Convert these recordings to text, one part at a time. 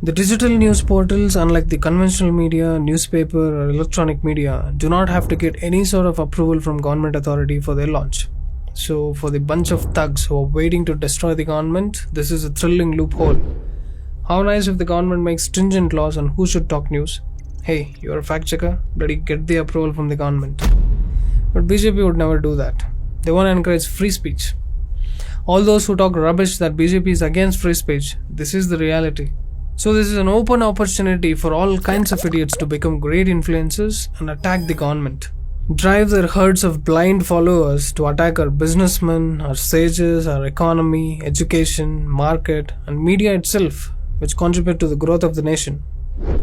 The digital news portals, unlike the conventional media, newspaper, or electronic media, do not have to get any sort of approval from government authority for their launch. So, for the bunch of thugs who are waiting to destroy the government, this is a thrilling loophole. How nice if the government makes stringent laws on who should talk news. Hey, you're a fact checker, bloody get the approval from the government. But BJP would never do that. They want to encourage free speech. All those who talk rubbish that BJP is against free speech, this is the reality. So this is an open opportunity for all kinds of idiots to become great influencers and attack the government. Drive their herds of blind followers to attack our businessmen, our sages, our economy, education, market, and media itself, which contribute to the growth of the nation.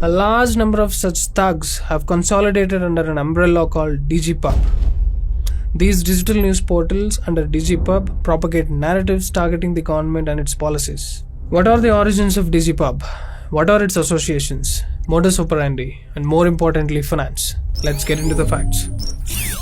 A large number of such thugs have consolidated under an umbrella called DIGIPUB. These digital news portals under DIGIPUB propagate narratives targeting the government and its policies. What are the origins of DIGIPUB? What are its associations, modus operandi, and more importantly, finance? Let's get into the facts.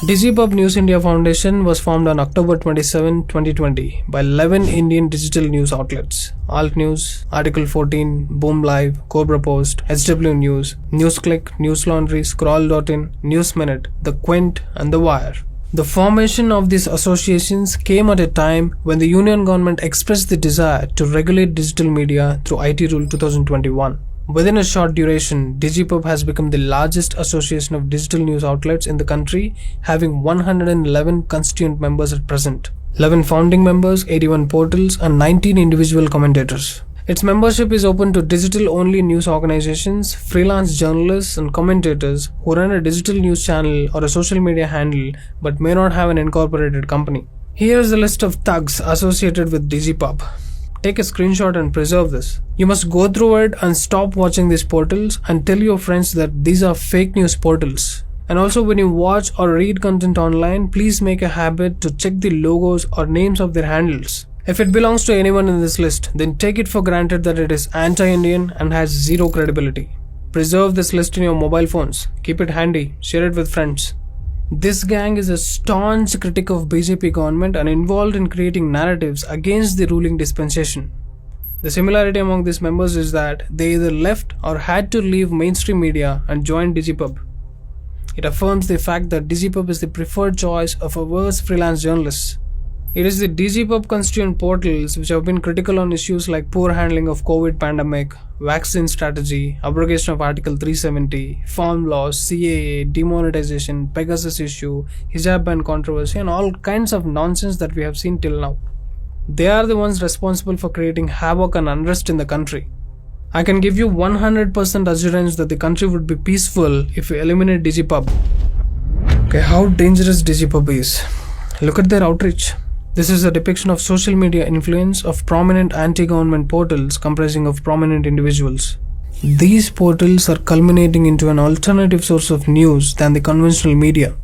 DIGIPUB News India Foundation was formed on October 27, 2020 by 11 Indian digital news outlets: Alt News, Article 14, Boom Live, Cobra Post, SW News, NewsClick, News Laundry, Scroll.in, News Minute, The Quint, and The Wire. The formation of these associations came at a time when the Union government expressed the desire to regulate digital media through IT Rule 2021. Within a short duration, DIGIPUB has become the largest association of digital news outlets in the country, having 111 constituent members at present, 11 founding members, 81 portals, and 19 individual commentators. Its membership is open to digital-only news organizations, freelance journalists, and commentators who run a digital news channel or a social media handle but may not have an incorporated company. Here's a list of thugs associated with DIGIPUB. Take a screenshot and preserve this. You must go through it and stop watching these portals and tell your friends that these are fake news portals. And also, when you watch or read content online, please make a habit to check the logos or names of their handles. If it belongs to anyone in this list, then take it for granted that it is anti-Indian and has zero credibility. Preserve this list in your mobile phones. Keep it handy. Share it with friends. This gang is a staunch critic of BJP government and involved in creating narratives against the ruling dispensation. The similarity among these members is that they either left or had to leave mainstream media and join DIGIPUB. It affirms the fact that DIGIPUB is the preferred choice of averse freelance journalists. It is the DIGIPUB constituent portals which have been critical on issues like poor handling of COVID pandemic, vaccine strategy, abrogation of Article 370, farm laws, CAA, demonetization, Pegasus issue, hijab ban controversy, and all kinds of nonsense that we have seen till now. They are the ones responsible for creating havoc and unrest in the country. I can give you 100% assurance that the country would be peaceful if we eliminate DIGIPUB. Okay, how dangerous DIGIPUB is. Look at their outreach. This is a depiction of social media influence of prominent anti-government portals comprising of prominent individuals. These portals are culminating into an alternative source of news than the conventional media.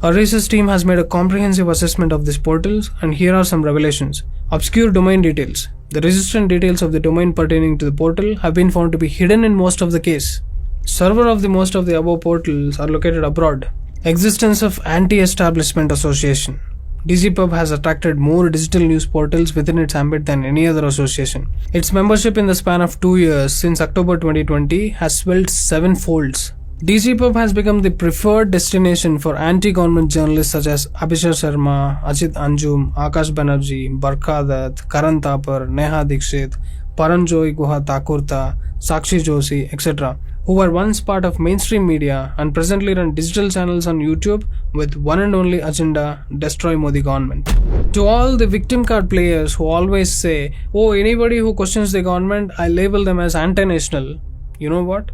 Our research team has made a comprehensive assessment of these portals, and here are some revelations. Obscure domain details. The registrant details of the domain pertaining to the portal have been found to be hidden in most of the case. Server of the most of the above portals are located abroad. Existence of anti-establishment association. DIGIPUB has attracted more digital news portals within its ambit than any other association. Its membership in the span of 2 years since October 2020 has swelled 7-folds. DIGIPUB has become the preferred destination for anti-government journalists such as Abhishek Sharma, Ajit Anjum, Akash Banerjee, Barkha Dutt, Karan Thapar, Neha Dikshit, Paranjoy Guha Thakurta, Sakshi Joshi, etc., who were once part of mainstream media and presently run digital channels on YouTube with one and only agenda: destroy Modi government. To all the victim card players who always say, oh, anybody who questions the government, I label them as anti-national. You know what?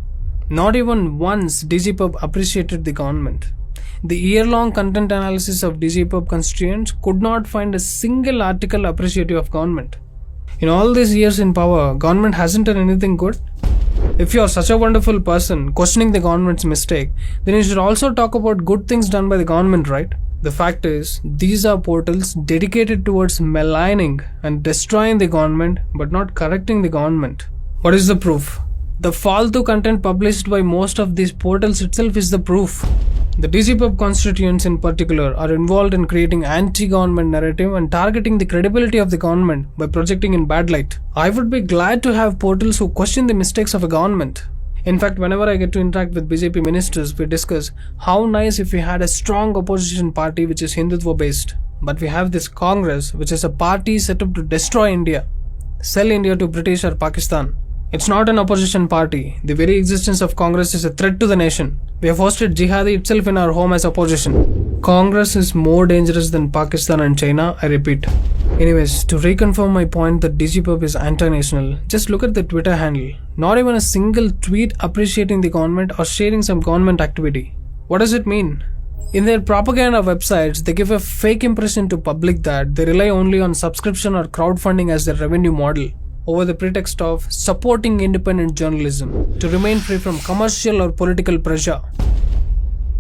Not even once DIGIPUB appreciated the government. The year-long content analysis of DIGIPUB constituents could not find a single article appreciative of government. In all these years in power, government hasn't done anything good. If you are such a wonderful person questioning the government's mistake, then you should also talk about good things done by the government, right? The fact is, these are portals dedicated towards maligning and destroying the government but not correcting the government. What is the proof? The faltu content published by most of these portals itself is the proof. The DIGIPUB constituents in particular are involved in creating anti-government narrative and targeting the credibility of the government by projecting in bad light. I would be glad to have portals who question the mistakes of a government. In fact, whenever I get to interact with BJP ministers, we discuss how nice if we had a strong opposition party which is Hindutva based. But we have this Congress, which is a party set up to destroy India, sell India to British or Pakistan. It's not an opposition party. The very existence of Congress is a threat to the nation. We have hosted Jihadi itself in our home as opposition. Congress is more dangerous than Pakistan and China, I repeat. Anyways, to reconfirm my point that DIGIPUB is anti-national, just look at the Twitter handle. Not even a single tweet appreciating the government or sharing some government activity. What does it mean? In their propaganda websites, they give a fake impression to public that they rely only on subscription or crowdfunding as their revenue model, over the pretext of supporting independent journalism to remain free from commercial or political pressure.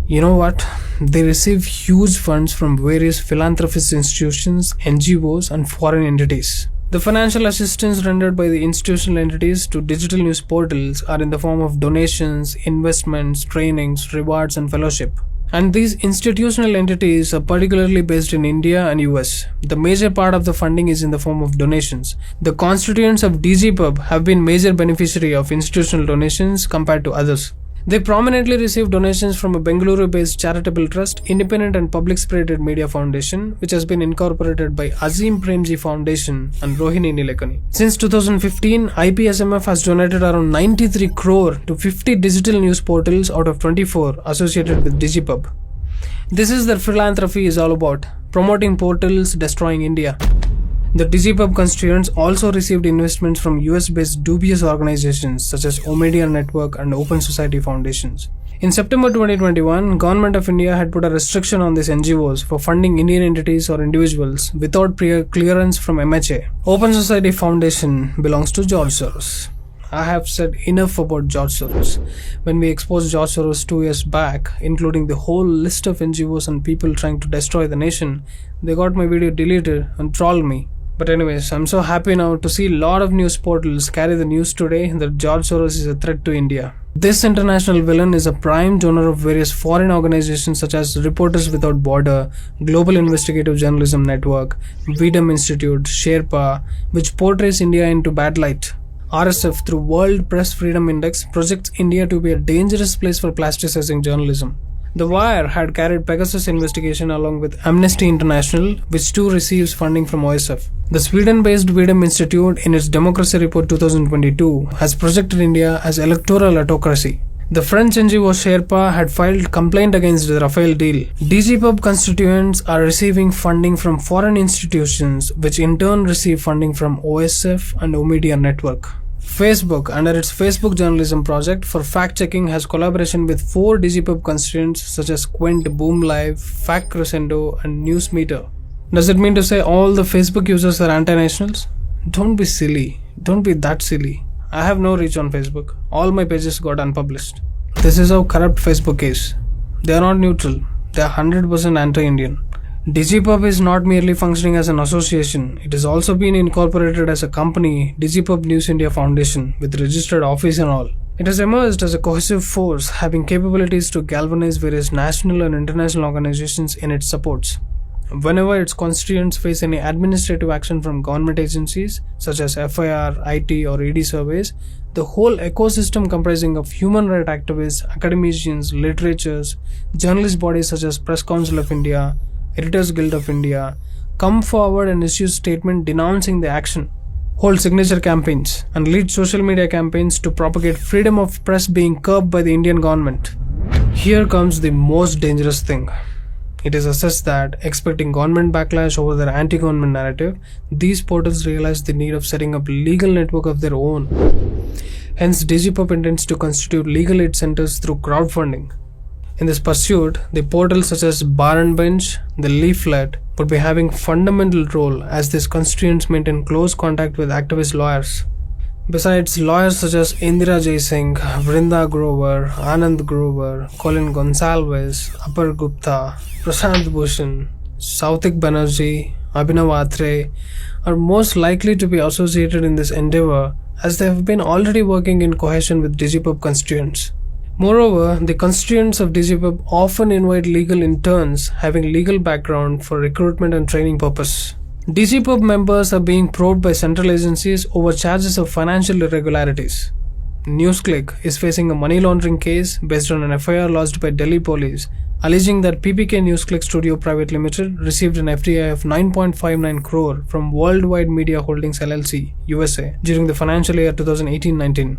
You know what? They receive huge funds from various philanthropist institutions, NGOs, and foreign entities. The financial assistance rendered by the institutional entities to digital news portals are in the form of donations, investments, trainings, rewards, and fellowship. And these institutional entities are particularly based in India and US. The major part of the funding is in the form of donations. The constituents of DIGIPUB have been major beneficiary of institutional donations compared to others. They prominently receive donations from a Bengaluru-based charitable trust, Independent and Public-Spirited Media Foundation, which has been incorporated by Azim Premji Foundation and Rohini Nilekani. Since 2015, IPSMF has donated around 93 crore to 50 digital news portals out of 24 associated with DIGIPUB. This is their philanthropy is all about, promoting portals destroying India. The DIGIPUB constituents also received investments from US-based dubious organizations such as Omedia Network and Open Society Foundations. In September 2021, Government of India had put a restriction on these NGOs for funding Indian entities or individuals without prior clearance from MHA. Open Society Foundation belongs to George Soros. I have said enough about George Soros. When we exposed George Soros 2 years back, including the whole list of NGOs and people trying to destroy the nation, they got my video deleted and trolled me. But anyways, I'm so happy now to see a lot of news portals carry the news today that George Soros is a threat to India. This international villain is a prime donor of various foreign organizations such as Reporters Without Border, Global Investigative Journalism Network, Vidam Institute, Sherpa, which portrays India into bad light. RSF, through World Press Freedom Index, projects India to be a dangerous place for plasticizing journalism. The Wire had carried Pegasus investigation along with Amnesty International, which too receives funding from OSF. The Sweden-based Vidam Institute, in its Democracy Report 2022, has projected India as electoral autocracy. The French NGO Sherpa had filed complaint against the Rafale deal. DIGIPUB constituents are receiving funding from foreign institutions, which in turn receive funding from OSF and Omedia Network. Facebook, under its Facebook journalism project for fact-checking, has collaboration with 4 DIGIPUB constituents such as Quint, Boom Live, Fact Crescendo, and Newsmeter. Does it mean to say all the Facebook users are anti-nationals? Don't be silly. Don't be that silly. I have no reach on Facebook. All my pages got unpublished. This is how corrupt Facebook is. They are not neutral. They are 100% anti-Indian. DIGIPUB is not merely functioning as an association, it has also been incorporated as a company, DIGIPUB News India Foundation, with registered office and all. It has emerged as a cohesive force, having capabilities to galvanize various national and international organizations in its supports. Whenever its constituents face any administrative action from government agencies, such as FIR, IT or ED surveys, the whole ecosystem comprising of human rights activists, academicians, literatures, journalist bodies such as Press Council of India, Editors Guild of India, come forward and issue statement denouncing the action, hold signature campaigns, and lead social media campaigns to propagate freedom of press being curbed by the Indian government. Here comes the most dangerous thing. It is assessed that, expecting government backlash over their anti-government narrative, these portals realize the need of setting up a legal network of their own. Hence, DIGIPUB intends to constitute legal aid centers through crowdfunding. In this pursuit, the portals such as Bar and Bench, the Leaflet, would be having fundamental role as these constituents maintain close contact with activist lawyers. Besides, lawyers such as Indira Jaisingh, Vrinda Grover, Anand Grover, Colin Gonsalves, Apar Gupta, Prashant Bhushan, Sautik Banerjee, Abhinav Atre are most likely to be associated in this endeavor as they have been already working in cohesion with DIGIPUB constituents. Moreover, the constituents of DIGIPUB often invite legal interns having legal background for recruitment and training purpose. DIGIPUB members are being probed by central agencies over charges of financial irregularities. NewsClick is facing a money laundering case based on an FIR lodged by Delhi police, alleging that PPK NewsClick Studio Private Limited received an FDI of 9.59 crore from Worldwide Media Holdings LLC, USA, during the financial year 2018-19.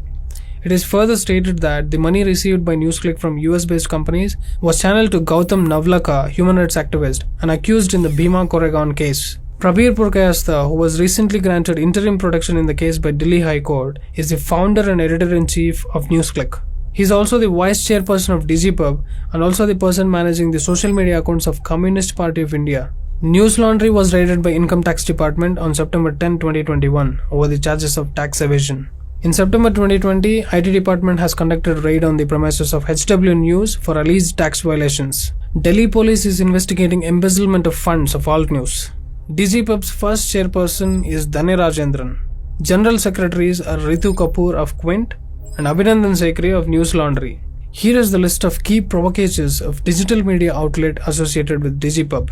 It is further stated that the money received by NewsClick from US-based companies was channeled to Gautam Navlaka, human rights activist, and accused in the Bhima Koregaon case. Prabir Purkayastha, who was recently granted interim protection in the case by Delhi High Court, is the founder and editor-in-chief of NewsClick. He is also the vice chairperson of DIGIPUB and also the person managing the social media accounts of Communist Party of India. News Laundry was raided by Income Tax Department on September 10, 2021 over the charges of tax evasion. In September 2020, IT Department has conducted a raid on the premises of HW News for alleged tax violations. Delhi Police is investigating embezzlement of funds of Alt News. DIGIPUB's first chairperson is Dhane Rajendran. General Secretaries are Ritu Kapoor of Quint and Abhinandan Sekri of News Laundry. Here is the list of key provocateurs of digital media outlet associated with DIGIPUB.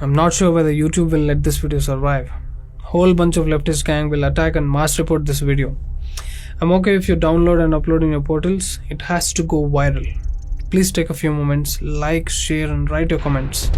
I'm not sure whether YouTube will let this video survive. Whole bunch of leftist gang will attack and mass report this video. I'm okay if you download and upload in your portals. It has to go viral. Please take a few moments, like, share and write your comments.